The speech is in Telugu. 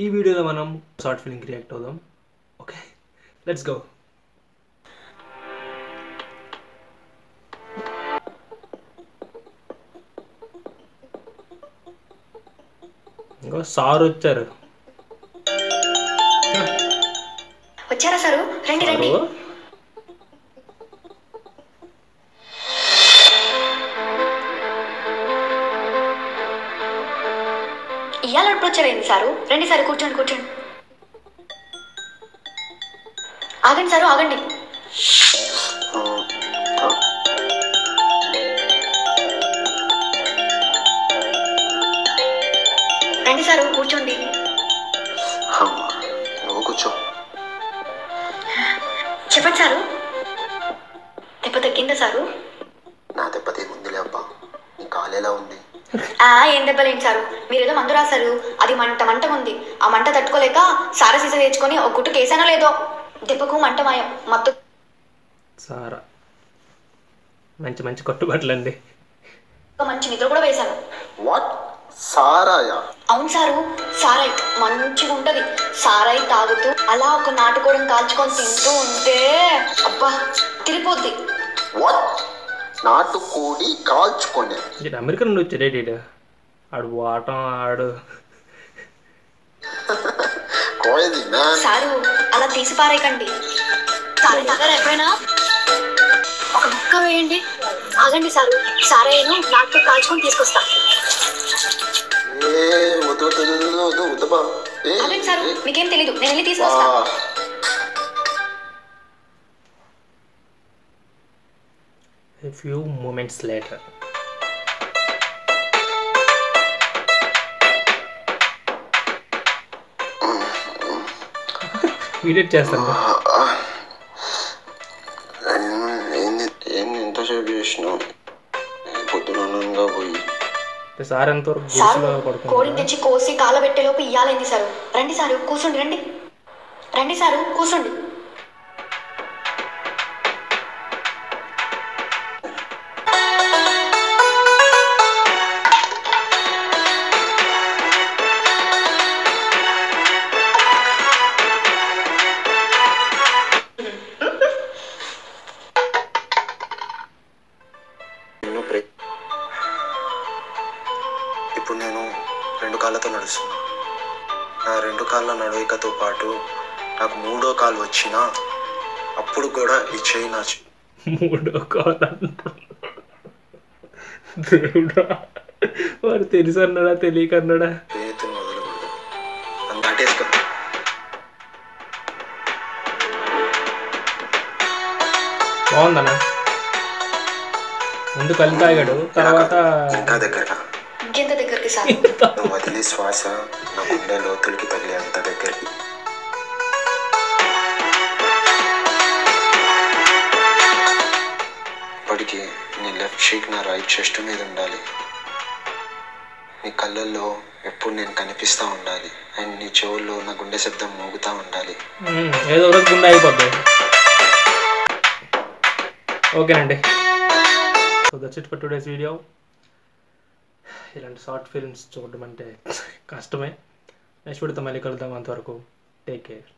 ఈ వీడియోలో మనం షార్ట్ ఫిల్మ్కి రియాక్ట్ అవుదాం. Okay, let's go. ఇంకో సార్ వచ్చారు. వచ్చారా సారు? రండి రండి. ఇవాళ ఎప్పుడు వచ్చారేంది సారు? రండి సారు, కూర్చోండి కూర్చోండి. ఆగండి సారు, ఆగండి. రండి సారు, కూర్చోండి. నువ్వు కూర్చో. చెప్పండి సారు, దెబ్బ తగ్గిందా సారు? నా దెబ్బ తగ్గుందిలే అబ్బా. నీ కాలు ఎలా ఉంది? ఏం దెబ్బలేండి సారు, మీరేదో మందు రాశారు, అది మంట మంటగా ఉంది. ఆ మంట తట్టుకోలేక సారా సీసా తెచ్చుకొని ఒక గుట్టు కేసానో లేదో, దెబ్బకు మంట మాయం, మత్తు. సారా మంచి మంచి కట్టుబాట్లు అండి. మంచి నిద్ర కూడా వేశాను. వాట్? సారాయా? అవును సారు, సారాయి మంచిగా ఉంటది. సారాయి తాగుతూ అలా ఒక నాటుకోవడం కాల్చుకొని తింటూ ఉంటే అబ్బా తిరిపోద్ది. వాట్? నాటుకోడి కాల్చుకొని? అమెరికా నుండి వచ్చాడు ఆడు వాటం ఆడు. సారు అలా తీసి పారేయకండి. సారు తాగారు ఎప్పుడైనా? ఒక ముక్క వేయండి. ఆగండి సారు, సారాయిను నాటుతో కాల్చుకొని తీసుకొస్తా. ఆగండి సారు, మీకేం తెలీదు, నేను వెళ్ళి తీసుకొస్తా. A few moments later. Video చేస్తాను. ఎంతసేపు చేసినావు? పొద్దునంగా పోయి సార్ ఎంతవరకు కోడిని తెచ్చి కోసి కాలబెట్టే లోపు ఇయ్యాలైంది సారు. రండి సారు, కూర్చోండి. రండి రండి సారు, కూర్చోండి. ఇప్పుడు నేను 2 కాళ్ళతో నడుస్తున్నా. నా 2 కాళ్ళ నడవడికతో పాటు నాకు 3వ కాలు వచ్చినా అప్పుడు కూడా ఈ చేయి నా 3వ కాలు. దేవుడా, వాడు తెలిసి అన్నాడా తెలియక అన్నాడా? చేతిని వదలకూడదు. నన్ను దాటేసుకో. బాగుందన్నా. ముందు కళ్ళు తాగాడు, తర్వాత ఇంకా దగ్గరగా. ఇంకెంత దగ్గరికి సార్? నువ్వు వదిలే శ్వాస నా గుండె లోతులకి తగిలే అంత దగ్గరికి. ఇప్పటికీ నీ లెఫ్ట్ షీక్ నా రైట్ చెస్ట్ మీద ఉండాలి. నీ కళ్ళల్లో ఎప్పుడు నేను కనిపిస్తూ ఉండాలి. అండ్ నీ చెవుల్లో నా గుండె శబ్దం మోగుతూ ఉండాలి. ఏదో రోజు గుండె అయిపోద్ది. ఓకేనండి, so that's it for today's video. ఇలాంటి షార్ట్ ఫిల్మ్స్ చూడడం అంటే కష్టమే. నెక్స్ట్ వీడియోతో మళ్ళీ కలుద్దాం. అంతవరకు టేక్ కేర్.